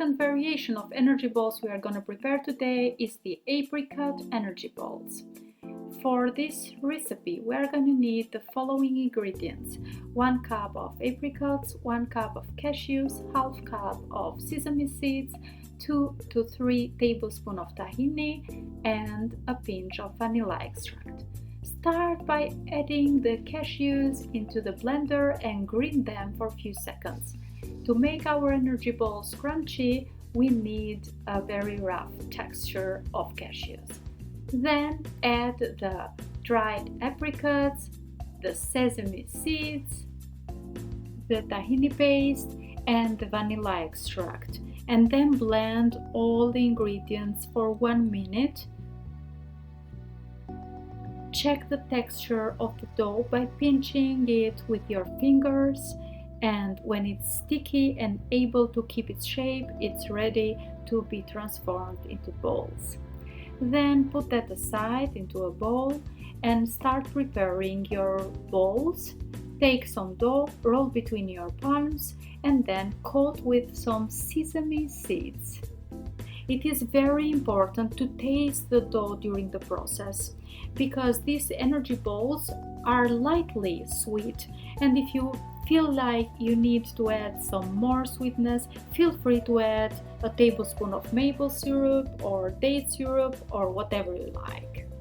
second variation of energy balls we are going to prepare today is the Apricot Energy Balls. For this recipe, we are going to need the following ingredients: 1 cup of apricots, 1 cup of cashews, half cup of sesame seeds, 2 to 3 tablespoons of tahini, and a pinch of vanilla extract. Start by adding the cashews into the blender and grate them for a few seconds. To make our energy balls crunchy, we need a very rough texture of cashews. Then add the dried apricots, the sesame seeds, the tahini paste, and the vanilla extract, and then blend all the ingredients for 1 minute. Check the texture of the dough by pinching it with your fingers, and when it's sticky and able to keep its shape, it's ready to be transformed into balls. Then put that aside into a bowl and start preparing your balls. Take some dough, roll between your palms, and then coat with some sesame seeds. It is very important to taste the dough during the process because these energy balls are lightly sweet, and if you feel like you need to add some more sweetness, feel free to add a tablespoon of maple syrup or date syrup or whatever you like.